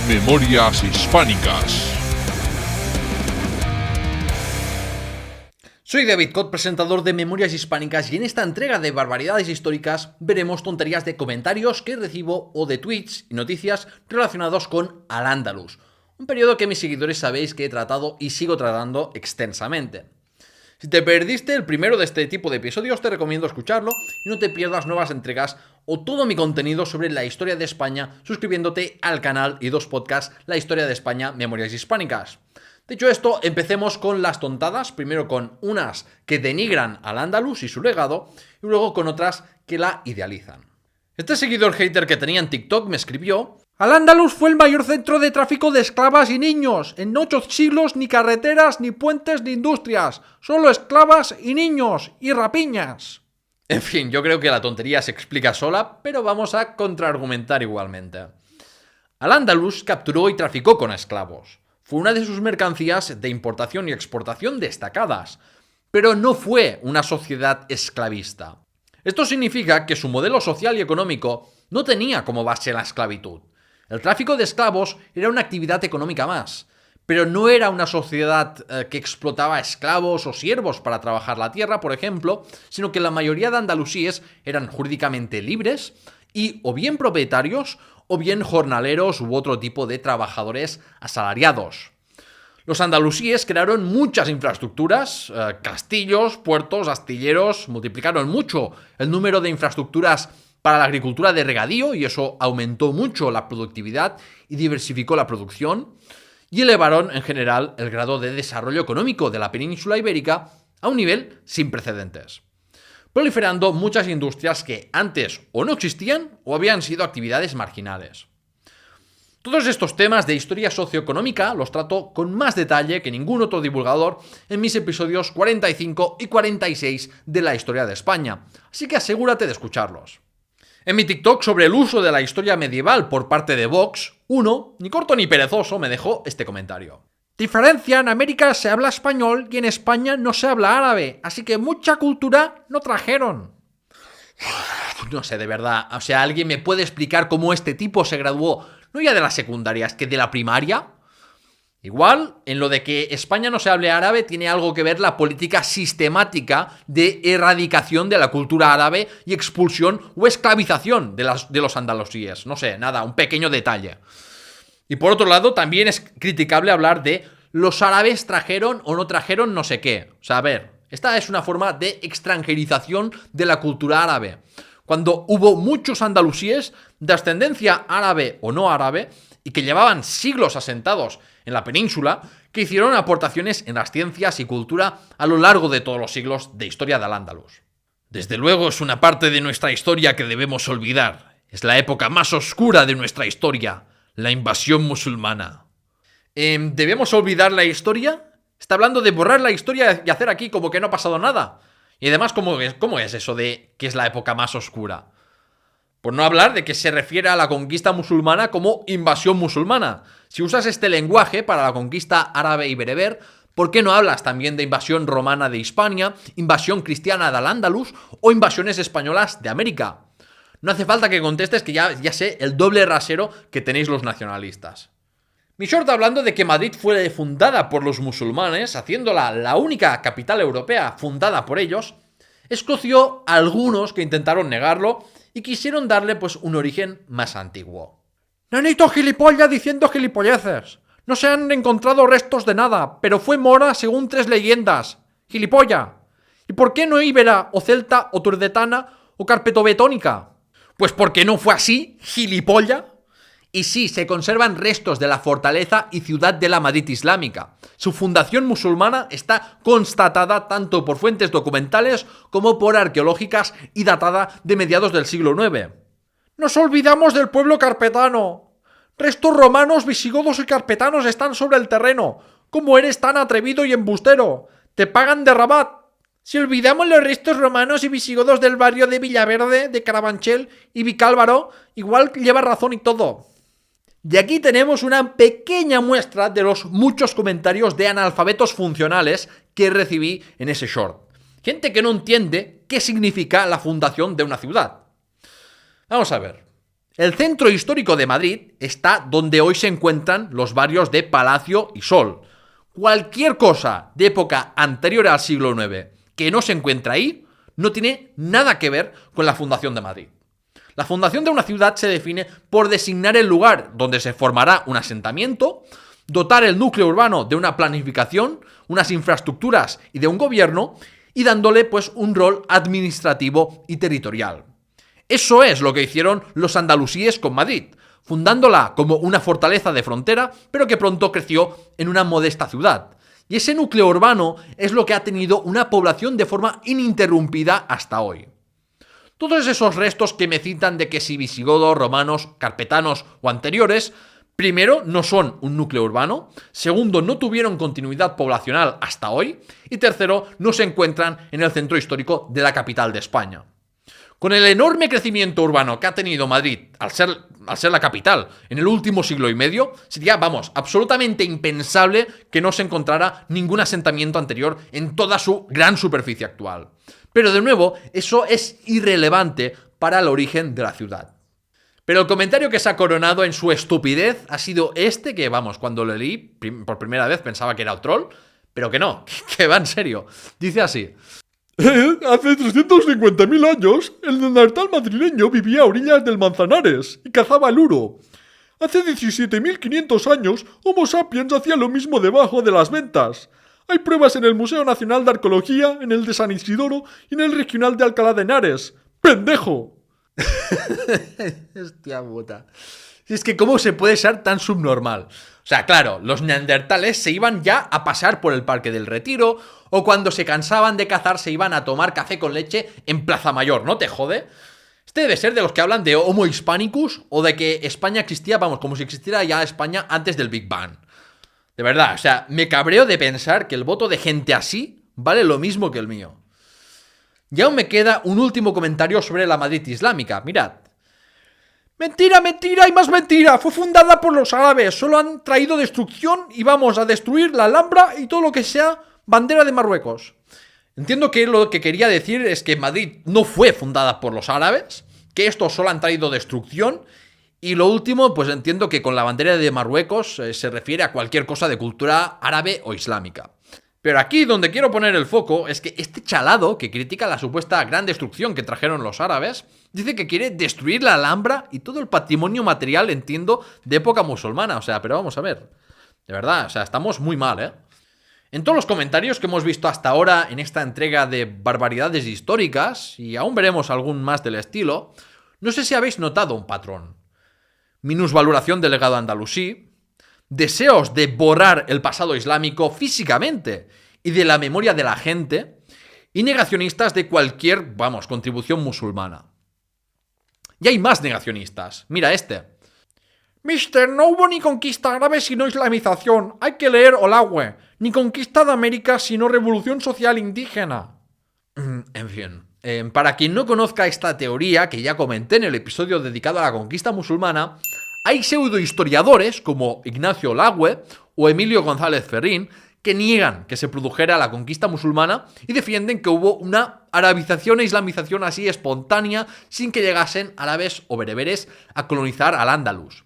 Memorias Hispánicas. Soy David Cot, presentador de Memorias Hispánicas, y en esta entrega de barbaridades históricas veremos tonterías de comentarios que recibo o de tweets y noticias relacionados con Al-Ándalus, un periodo que mis seguidores sabéis que he tratado y sigo tratando extensamente. Si te perdiste el primero de este tipo de episodios, te recomiendo escucharlo y no te pierdas nuevas entregas o todo mi contenido sobre la historia de España suscribiéndote al canal y dos podcasts, La Historia de España, Memorias Hispánicas. Dicho esto, empecemos con las tontadas, primero con unas que denigran al Andalus y su legado, y luego con otras que la idealizan. Este seguidor hater que tenía en TikTok me escribió: Al-Ándalus fue el mayor centro de tráfico de esclavas y niños. En 8 siglos ni carreteras, ni puentes, ni industrias. Solo esclavas y niños y rapiñas. En fin, yo creo que la tontería se explica sola, pero vamos a contraargumentar igualmente. Al-Ándalus capturó y traficó con esclavos. Fue una de sus mercancías de importación y exportación destacadas, pero no fue una sociedad esclavista. Esto significa que su modelo social y económico no tenía como base la esclavitud. El tráfico de esclavos era una actividad económica más, pero no era una sociedad que explotaba esclavos o siervos para trabajar la tierra, por ejemplo, sino que la mayoría de andalusíes eran jurídicamente libres y o bien propietarios o bien jornaleros u otro tipo de trabajadores asalariados. Los andalusíes crearon muchas infraestructuras, castillos, puertos, astilleros, multiplicaron mucho el número de infraestructuras para la agricultura de regadío y eso aumentó mucho la productividad y diversificó la producción, y elevaron en general el grado de desarrollo económico de la península ibérica a un nivel sin precedentes, proliferando muchas industrias que antes o no existían o habían sido actividades marginales. Todos estos temas de historia socioeconómica los trato con más detalle que ningún otro divulgador en mis episodios 45 y 46 de la historia de España, así que asegúrate de escucharlos. En mi TikTok sobre el uso de la historia medieval por parte de Vox, uno, ni corto ni perezoso, me dejó este comentario. Diferencia, en América se habla español y en España no se habla árabe, así que mucha cultura no trajeron. No sé, de verdad, o sea, ¿alguien me puede explicar cómo este tipo se graduó, no ya de la secundaria, es que de la primaria? Igual, en lo de que España no se hable árabe tiene algo que ver la política sistemática de erradicación de la cultura árabe y expulsión o esclavización de los andalusíes. No sé, nada, un pequeño detalle. Y por otro lado, también es criticable hablar de los árabes trajeron o no trajeron no sé qué. O sea, a ver, esta es una forma de extranjerización de la cultura árabe. Cuando hubo muchos andalusíes de ascendencia árabe o no árabe y que llevaban siglos asentados en la península, que hicieron aportaciones en las ciencias y cultura a lo largo de todos los siglos de historia de Al-Ándalus. Desde luego es una parte de nuestra historia que debemos olvidar. Es la época más oscura de nuestra historia, la invasión musulmana. ¿Debemos olvidar la historia? Está hablando de borrar la historia y hacer aquí como que no ha pasado nada. Y además, ¿cómo es eso de que es la época más oscura? Por no hablar de que se refiere a la conquista musulmana como invasión musulmana. Si usas este lenguaje para la conquista árabe y bereber, ¿por qué no hablas también de invasión romana de Hispania, invasión cristiana de Al-Ándalus o invasiones españolas de América? No hace falta que contestes que ya sé el doble rasero que tenéis los nacionalistas. Mi short hablando de que Madrid fue fundada por los musulmanes, haciéndola la única capital europea fundada por ellos, escoció a algunos que intentaron negarlo y quisieron darle pues un origen más antiguo. Nenito gilipollas diciendo gilipolleces. No se han encontrado restos de nada, pero fue mora según 3 leyendas. Gilipolla. ¿Y por qué no íbera, o celta, o turdetana, o carpetobetónica? Pues porque no fue así, gilipolla. Y sí, se conservan restos de la fortaleza y ciudad de la Madrid islámica. Su fundación musulmana está constatada tanto por fuentes documentales como por arqueológicas y datada de mediados del siglo IX. Nos olvidamos del pueblo carpetano. Restos romanos, visigodos y carpetanos están sobre el terreno. ¿Cómo eres tan atrevido y embustero? Te pagan de Rabat. Si olvidamos los restos romanos y visigodos del barrio de Villaverde, de Carabanchel y Vicálvaro, igual lleva razón y todo. Y aquí tenemos una pequeña muestra de los muchos comentarios de analfabetos funcionales que recibí en ese short. Gente que no entiende qué significa la fundación de una ciudad. Vamos a ver. El centro histórico de Madrid está donde hoy se encuentran los barrios de Palacio y Sol. Cualquier cosa de época anterior al siglo IX que no se encuentra ahí no tiene nada que ver con la fundación de Madrid. La fundación de una ciudad se define por designar el lugar donde se formará un asentamiento, dotar el núcleo urbano de una planificación, unas infraestructuras y de un gobierno, y dándole pues un rol administrativo y territorial. Eso es lo que hicieron los andalusíes con Madrid, fundándola como una fortaleza de frontera, pero que pronto creció en una modesta ciudad. Y ese núcleo urbano es lo que ha tenido una población de forma ininterrumpida hasta hoy. Todos esos restos que me citan de que si visigodos, romanos, carpetanos o anteriores, primero, no son un núcleo urbano, segundo, no tuvieron continuidad poblacional hasta hoy, y tercero, no se encuentran en el centro histórico de la capital de España. Con el enorme crecimiento urbano que ha tenido Madrid al ser la capital en el último siglo y medio, sería, absolutamente impensable que no se encontrara ningún asentamiento anterior en toda su gran superficie actual. Pero de nuevo, eso es irrelevante para el origen de la ciudad. Pero el comentario que se ha coronado en su estupidez ha sido este que, cuando lo leí por primera vez pensaba que era un troll, pero que no, que va en serio. Dice así: Hace 350.000 años, el neandertal madrileño vivía a orillas del Manzanares y cazaba el uro. Hace 17.500 años, Homo sapiens hacía lo mismo debajo de las Ventas. Hay pruebas en el Museo Nacional de Arqueología, en el de San Isidoro y en el Regional de Alcalá de Henares. ¡Pendejo! Hostia puta. Es que ¿cómo se puede ser tan subnormal? O sea, claro, los neandertales se iban ya a pasear por el Parque del Retiro, o cuando se cansaban de cazar se iban a tomar café con leche en Plaza Mayor, ¿no te jode? Este debe ser de los que hablan de Homo Hispanicus o de que España existía, como si existiera ya España antes del Big Bang. De verdad, o sea, me cabreo de pensar que el voto de gente así vale lo mismo que el mío. Y aún me queda un último comentario sobre la Madrid islámica, mirad. Mentira, mentira y más mentira. Fue fundada por los árabes. Solo han traído destrucción y vamos a destruir la Alhambra y todo lo que sea bandera de Marruecos. Entiendo que lo que quería decir es que Madrid no fue fundada por los árabes, que estos solo han traído destrucción. Y lo último, pues entiendo que con la bandera de Marruecos se refiere a cualquier cosa de cultura árabe o islámica. Pero aquí donde quiero poner el foco es que este chalado que critica la supuesta gran destrucción que trajeron los árabes, dice que quiere destruir la Alhambra y todo el patrimonio material, entiendo, de época musulmana. O sea, pero vamos a ver. De verdad, o sea, estamos muy mal, ¿eh? En todos los comentarios que hemos visto hasta ahora en esta entrega de barbaridades históricas, y aún veremos algún más del estilo, no sé si habéis notado un patrón. Minusvaloración del legado andalusí, deseos de borrar el pasado islámico físicamente y de la memoria de la gente, y negacionistas de cualquier, contribución musulmana. Y hay más negacionistas. Mira este. Mister, no hubo ni conquista árabe sino islamización. Hay que leer Olagüe. Ni conquista de América sino revolución social indígena. En fin. Para quien no conozca esta teoría, que ya comenté en el episodio dedicado a la conquista musulmana, hay pseudohistoriadores como Ignacio Olagüe o Emilio González Ferrín que niegan que se produjera la conquista musulmana y defienden que hubo una arabización e islamización así espontánea sin que llegasen árabes o bereberes a colonizar al Andalus.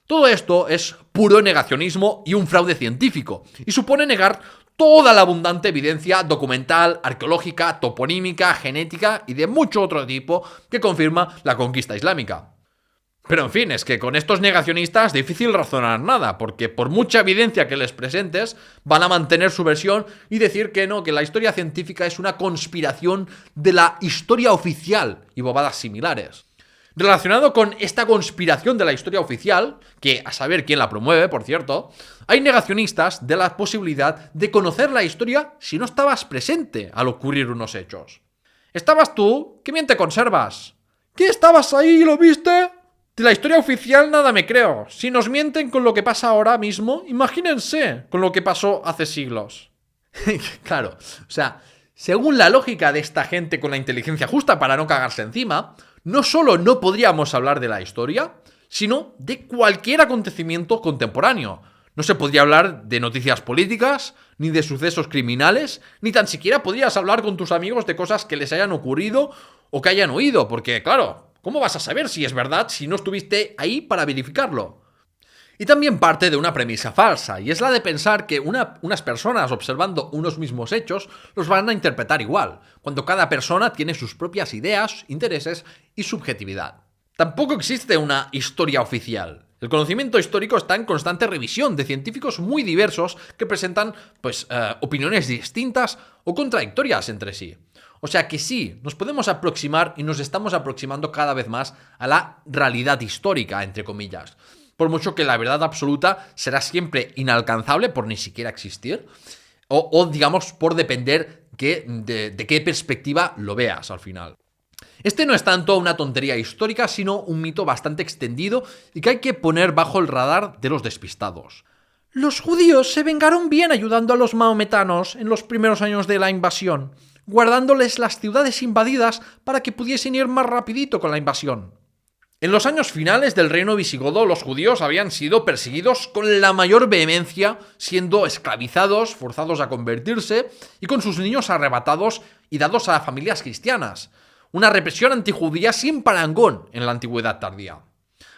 Todo esto es puro negacionismo y un fraude científico, y supone negar toda la abundante evidencia documental, arqueológica, toponímica, genética y de mucho otro tipo que confirma la conquista islámica. Pero en fin, es que con estos negacionistas es difícil razonar nada, porque por mucha evidencia que les presentes, van a mantener su versión y decir que no, que la historia científica es una conspiración de la historia oficial y bobadas similares. Relacionado con esta conspiración de la historia oficial, que a saber quién la promueve, por cierto, hay negacionistas de la posibilidad de conocer la historia si no estabas presente al ocurrir unos hechos. ¿Estabas tú? ¡Qué bien te conservas! ¿Qué, estabas ahí y lo viste? De la historia oficial nada me creo. Si nos mienten con lo que pasa ahora mismo, imagínense con lo que pasó hace siglos. Claro, o sea, según la lógica de esta gente con la inteligencia justa para no cagarse encima, no solo no podríamos hablar de la historia, sino de cualquier acontecimiento contemporáneo. No se podría hablar de noticias políticas, ni de sucesos criminales, ni tan siquiera podrías hablar con tus amigos de cosas que les hayan ocurrido o que hayan oído, porque claro, ¿Cómo vas a saber si es verdad si no estuviste ahí para verificarlo? Y también parte de una premisa falsa, y es la de pensar que unas personas observando unos mismos hechos los van a interpretar igual, cuando cada persona tiene sus propias ideas, intereses y subjetividad. Tampoco existe una historia oficial. El conocimiento histórico está en constante revisión de científicos muy diversos que presentan opiniones distintas o contradictorias entre sí. O sea que sí, nos podemos aproximar y nos estamos aproximando cada vez más a la realidad histórica, entre comillas. Por mucho que la verdad absoluta será siempre inalcanzable por ni siquiera existir, o digamos, por depender de qué perspectiva lo veas al final. Este no es tanto una tontería histórica, sino un mito bastante extendido y que hay que poner bajo el radar de los despistados. Los judíos se vengaron bien ayudando a los maometanos en los primeros años de la invasión, guardándoles las ciudades invadidas para que pudiesen ir más rapidito con la invasión. En los años finales del reino visigodo, los judíos habían sido perseguidos con la mayor vehemencia, siendo esclavizados, forzados a convertirse y con sus niños arrebatados y dados a familias cristianas. Una represión antijudía sin parangón en la antigüedad tardía.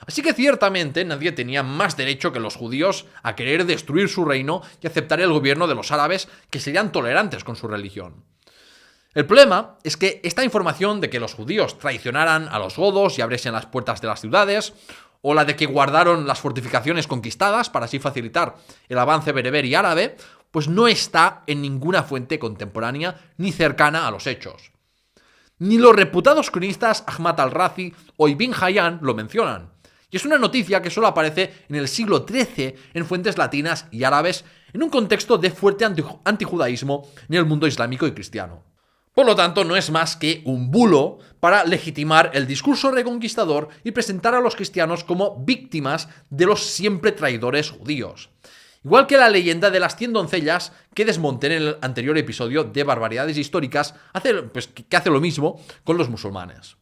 Así que ciertamente nadie tenía más derecho que los judíos a querer destruir su reino y aceptar el gobierno de los árabes, que serían tolerantes con su religión. El problema es que esta información de que los judíos traicionaran a los godos y abriesen las puertas de las ciudades, o la de que guardaron las fortificaciones conquistadas para así facilitar el avance bereber y árabe, pues no está en ninguna fuente contemporánea ni cercana a los hechos. Ni los reputados cronistas Ahmad al-Razi o Ibn Hayyan lo mencionan. Y es una noticia que solo aparece en el siglo XIII en fuentes latinas y árabes en un contexto de fuerte antijudaísmo en el mundo islámico y cristiano. Por lo tanto, no es más que un bulo para legitimar el discurso reconquistador y presentar a los cristianos como víctimas de los siempre traidores judíos. Igual que la leyenda de las 100 doncellas que desmonté en el anterior episodio de Barbaridades Históricas, que hace lo mismo con los musulmanes.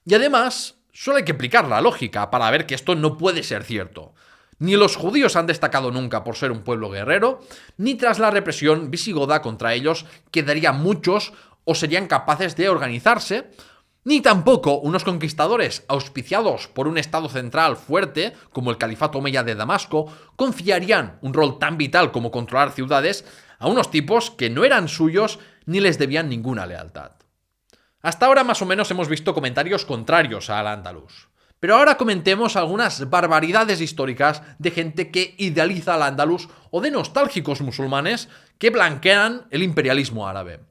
Y además, solo hay que aplicar la lógica para ver que esto no puede ser cierto. Ni los judíos han destacado nunca por ser un pueblo guerrero, ni tras la represión visigoda contra ellos quedarían muchos o serían capaces de organizarse, ni tampoco unos conquistadores auspiciados por un estado central fuerte, como el califato omeya de Damasco, confiarían un rol tan vital como controlar ciudades a unos tipos que no eran suyos ni les debían ninguna lealtad. Hasta ahora más o menos hemos visto comentarios contrarios a Al-Ándalus. Pero ahora comentemos algunas barbaridades históricas de gente que idealiza al Andalus o de nostálgicos musulmanes que blanquean el imperialismo árabe.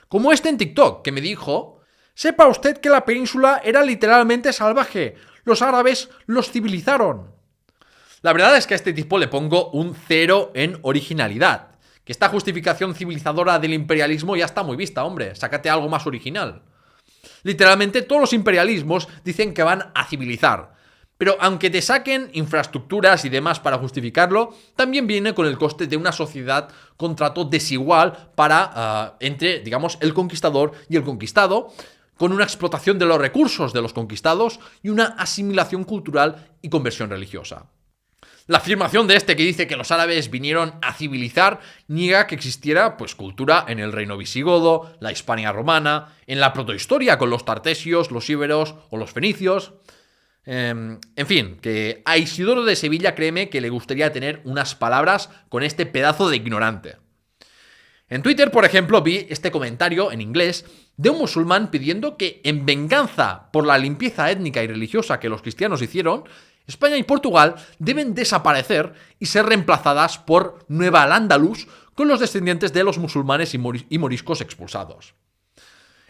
Como este en TikTok, que me dijo: sepa usted que la península era literalmente salvaje, los árabes los civilizaron. La verdad es que a este tipo le pongo un 0 en originalidad. Que esta justificación civilizadora del imperialismo ya está muy vista, hombre, sácate algo más original. Literalmente todos los imperialismos dicen que van a civilizar, pero aunque te saquen infraestructuras y demás para justificarlo, también viene con el coste de una sociedad con trato desigual entre, digamos, el conquistador y el conquistado, con una explotación de los recursos de los conquistados y una asimilación cultural y conversión religiosa. La afirmación de este que dice que los árabes vinieron a civilizar niega que existiera cultura en el reino visigodo, la Hispania romana, en la protohistoria con los tartesios, los íberos o los fenicios. En fin, que a Isidoro de Sevilla créeme que le gustaría tener unas palabras con este pedazo de ignorante. En Twitter, por ejemplo, vi este comentario en inglés de un musulmán pidiendo que, en venganza por la limpieza étnica y religiosa que los cristianos hicieron, España y Portugal deben desaparecer y ser reemplazadas por Nueva Al-Ándalus con los descendientes de los musulmanes y moriscos expulsados.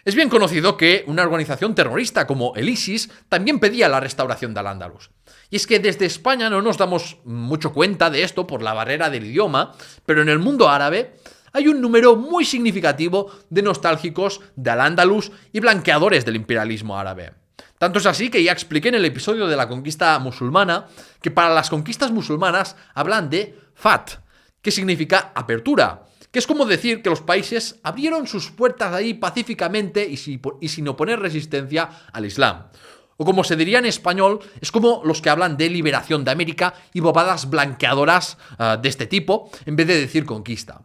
Es bien conocido que una organización terrorista como el ISIS también pedía la restauración de Al-Ándalus. Y es que desde España no nos damos mucho cuenta de esto por la barrera del idioma, pero en el mundo árabe hay un número muy significativo de nostálgicos de Al-Ándalus y blanqueadores del imperialismo árabe. Tanto es así que ya expliqué en el episodio de la conquista musulmana que para las conquistas musulmanas hablan de Fath, que significa apertura, que es como decir que los países abrieron sus puertas ahí pacíficamente y sin oponer resistencia al Islam. O como se diría en español, es como los que hablan de liberación de América y bobadas blanqueadoras de este tipo, en vez de decir conquista.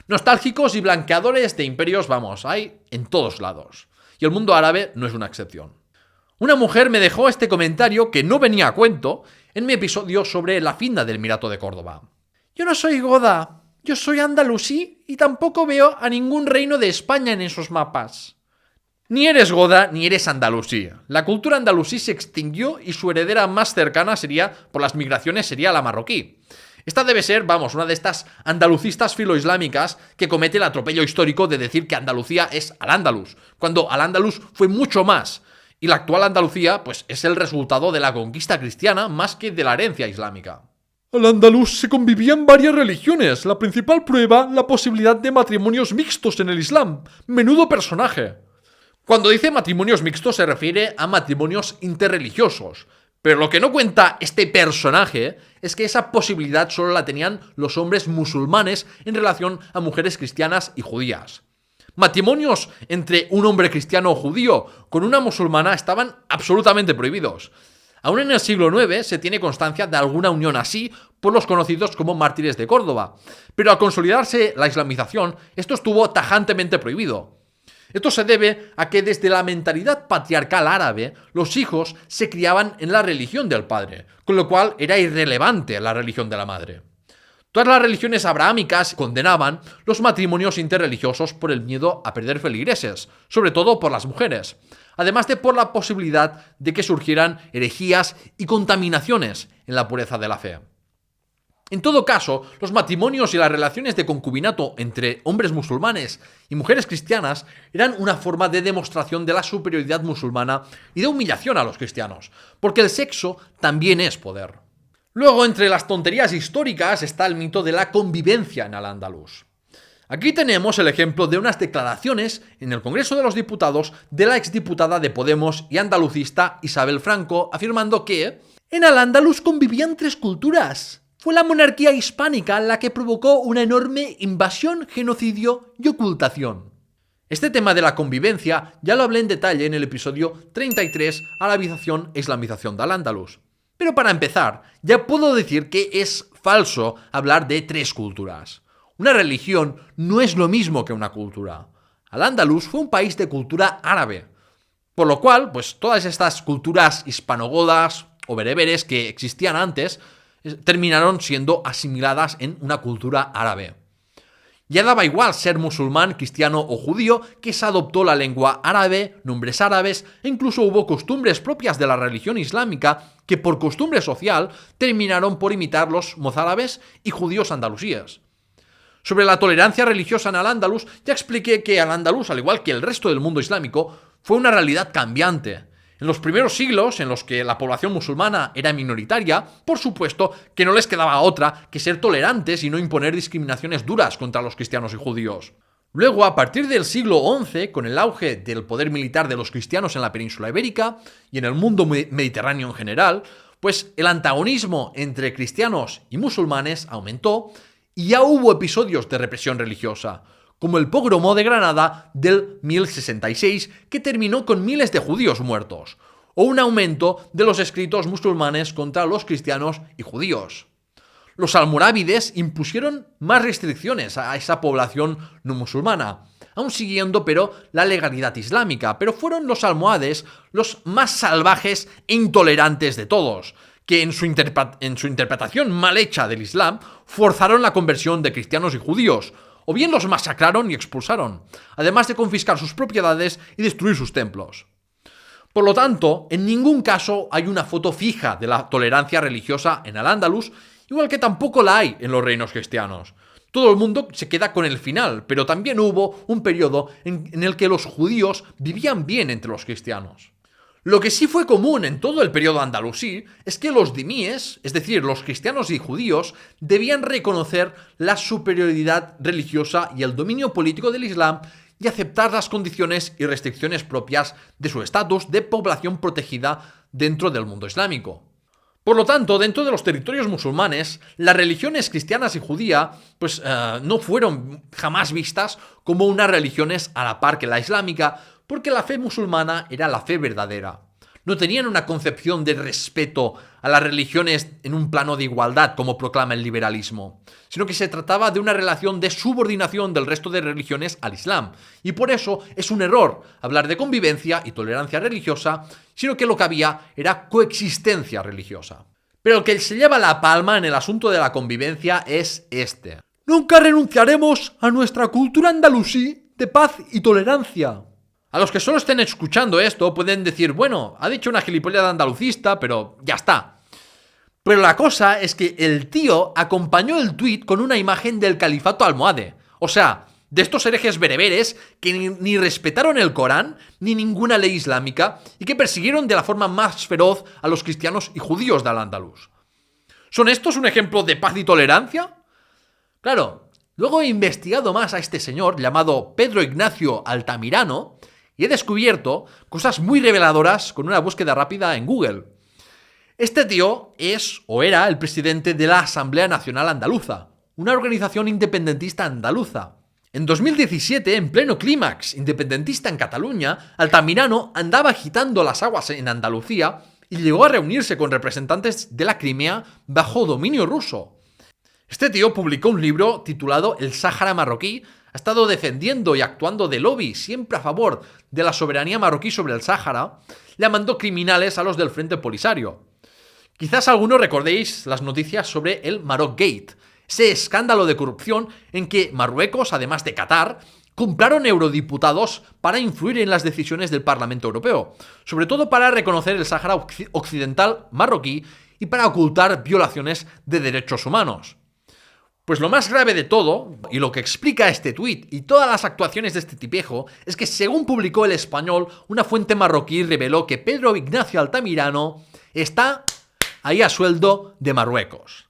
Nostálgicos y blanqueadores de imperios, hay en todos lados. Y el mundo árabe no es una excepción. Una mujer me dejó este comentario que no venía a cuento en mi episodio sobre la finda del Emirato de Córdoba. Yo no soy goda, yo soy andalusí y tampoco veo a ningún reino de España en esos mapas. Ni eres goda ni eres andalusí. La cultura andalusí se extinguió y su heredera más cercana por las migraciones, sería la marroquí. Esta debe ser, una de estas andalucistas filoislámicas que comete el atropello histórico de decir que Andalucía es Al-Ándalus, cuando Al-Ándalus fue mucho más. Y la actual Andalucía, es el resultado de la conquista cristiana más que de la herencia islámica. Al andaluz se convivían varias religiones, la principal prueba, la posibilidad de matrimonios mixtos en el Islam. Menudo personaje. Cuando dice matrimonios mixtos se refiere a matrimonios interreligiosos. Pero lo que no cuenta este personaje es que esa posibilidad solo la tenían los hombres musulmanes en relación a mujeres cristianas y judías. Matrimonios entre un hombre cristiano o judío con una musulmana estaban absolutamente prohibidos. Aún en el siglo IX se tiene constancia de alguna unión así por los conocidos como mártires de Córdoba, pero al consolidarse la islamización, esto estuvo tajantemente prohibido. Esto se debe a que desde la mentalidad patriarcal árabe, los hijos se criaban en la religión del padre, con lo cual era irrelevante la religión de la madre. Todas las religiones abrahámicas condenaban los matrimonios interreligiosos por el miedo a perder feligreses, sobre todo por las mujeres, además de por la posibilidad de que surgieran herejías y contaminaciones en la pureza de la fe. En todo caso, los matrimonios y las relaciones de concubinato entre hombres musulmanes y mujeres cristianas eran una forma de demostración de la superioridad musulmana y de humillación a los cristianos, porque el sexo también es poder. Luego, entre las tonterías históricas está el mito de la convivencia en Al-Ándalus. Aquí tenemos el ejemplo de unas declaraciones en el Congreso de los Diputados de la exdiputada de Podemos y andalucista Isabel Franco, afirmando que en Al-Ándalus convivían tres culturas. Fue la monarquía hispánica la que provocó una enorme invasión, genocidio y ocultación. Este tema de la convivencia ya lo hablé en detalle en el episodio 33, Arabización e Islamización de Al-Ándalus. Pero para empezar, ya puedo decir que es falso hablar de tres culturas. Una religión no es lo mismo que una cultura. Al-Ándalus fue un país de cultura árabe, por lo cual, todas estas culturas hispanogodas o bereberes que existían antes terminaron siendo asimiladas en una cultura árabe. Ya daba igual ser musulmán, cristiano o judío, que se adoptó la lengua árabe, nombres árabes e incluso hubo costumbres propias de la religión islámica que por costumbre social terminaron por imitar los mozárabes y judíos andalusíes. Sobre la tolerancia religiosa en Al-Ándalus, ya expliqué que Al-Ándalus, al igual que el resto del mundo islámico, fue una realidad cambiante. En los primeros siglos, en los que la población musulmana era minoritaria, por supuesto que no les quedaba otra que ser tolerantes y no imponer discriminaciones duras contra los cristianos y judíos. Luego, a partir del siglo XI, con el auge del poder militar de los cristianos en la península ibérica y en el mundo mediterráneo en general, el antagonismo entre cristianos y musulmanes aumentó y ya hubo episodios de represión religiosa, como el pogromo de Granada del 1066, que terminó con miles de judíos muertos, o un aumento de los escritos musulmanes contra los cristianos y judíos. Los almorávides impusieron más restricciones a esa población no musulmana, aún siguiendo la legalidad islámica, pero fueron los almohades los más salvajes e intolerantes de todos, que en su interpretación mal hecha del Islam forzaron la conversión de cristianos y judíos, o bien los masacraron y expulsaron, además de confiscar sus propiedades y destruir sus templos. Por lo tanto, en ningún caso hay una foto fija de la tolerancia religiosa en Al-Ándalus, igual que tampoco la hay en los reinos cristianos. Todo el mundo se queda con el final, pero también hubo un periodo en el que los judíos vivían bien entre los cristianos. Lo que sí fue común en todo el periodo andalusí es que los dimíes, es decir, los cristianos y judíos, debían reconocer la superioridad religiosa y el dominio político del Islam y aceptar las condiciones y restricciones propias de su estatus de población protegida dentro del mundo islámico. Por lo tanto, dentro de los territorios musulmanes, las religiones cristianas y judía no fueron jamás vistas como unas religiones a la par que la islámica, porque la fe musulmana era la fe verdadera. No tenían una concepción de respeto a las religiones en un plano de igualdad, como proclama el liberalismo, sino que se trataba de una relación de subordinación del resto de religiones al Islam. Y por eso es un error hablar de convivencia y tolerancia religiosa, sino que lo que había era coexistencia religiosa. Pero el que se lleva la palma en el asunto de la convivencia es este. Nunca renunciaremos a nuestra cultura andalusí de paz y tolerancia. A los que solo estén escuchando esto pueden decir, bueno, ha dicho una gilipollada andalucista, pero ya está. Pero la cosa es que el tío acompañó el tuit con una imagen del califato almohade. O sea, de estos herejes bereberes que ni respetaron el Corán ni ninguna ley islámica y que persiguieron de la forma más feroz a los cristianos y judíos de Al-Ándalus. ¿Son estos un ejemplo de paz y tolerancia? Claro, luego he investigado más a este señor llamado Pedro Ignacio Altamirano y he descubierto cosas muy reveladoras con una búsqueda rápida en Google. Este tío es o era el presidente de la Asamblea Nacional Andaluza, una organización independentista andaluza. En 2017, en pleno clímax independentista en Cataluña, Altamirano andaba agitando las aguas en Andalucía y llegó a reunirse con representantes de la Crimea bajo dominio ruso. Este tío publicó un libro titulado El Sáhara marroquí. Ha estado defendiendo y actuando de lobby siempre a favor de la soberanía marroquí sobre el Sáhara, llamando criminales a los del Frente Polisario. Quizás algunos recordéis las noticias sobre el Maroc Gate, ese escándalo de corrupción en que Marruecos, además de Qatar, compraron eurodiputados para influir en las decisiones del Parlamento Europeo, sobre todo para reconocer el Sáhara Occidental marroquí y para ocultar violaciones de derechos humanos. Pues lo más grave de todo, y lo que explica este tuit y todas las actuaciones de este tipejo, es que según publicó El Español, una fuente marroquí reveló que Pedro Ignacio Altamirano está ahí a sueldo de Marruecos.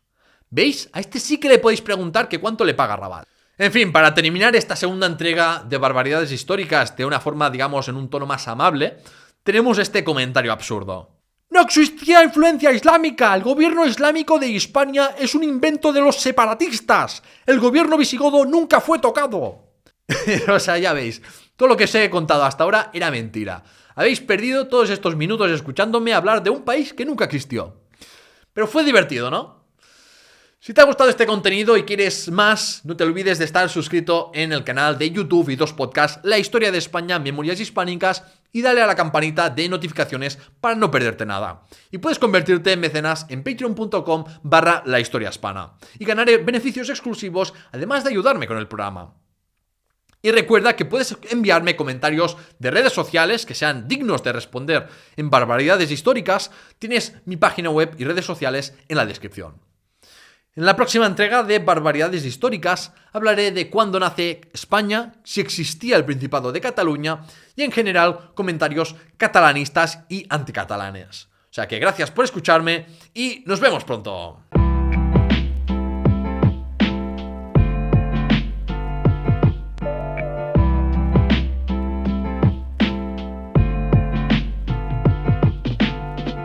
¿Veis? A este sí que le podéis preguntar que cuánto le paga Rabat. En fin, para terminar esta segunda entrega de barbaridades históricas de una forma, digamos, en un tono más amable, tenemos este comentario absurdo. No existía influencia islámica. El gobierno islámico de Hispania es un invento de los separatistas. El gobierno visigodo nunca fue tocado. O sea, ya veis, todo lo que os he contado hasta ahora era mentira. Habéis perdido todos estos minutos escuchándome hablar de un país que nunca existió. Pero fue divertido, ¿no? Si te ha gustado este contenido y quieres más, no te olvides de estar suscrito en el canal de YouTube y dos podcasts, La Historia de España, Memorias Hispánicas, y dale a la campanita de notificaciones para no perderte nada. Y puedes convertirte en mecenas en patreon.com/lahistoriahispana y ganar beneficios exclusivos, además de ayudarme con el programa. Y recuerda que puedes enviarme comentarios de redes sociales que sean dignos de responder en barbaridades históricas. Tienes mi página web y redes sociales en la descripción. En la próxima entrega de Barbaridades Históricas hablaré de cuándo nace España, si existía el Principado de Cataluña y en general comentarios catalanistas y anticatalanes. O sea que gracias por escucharme y nos vemos pronto.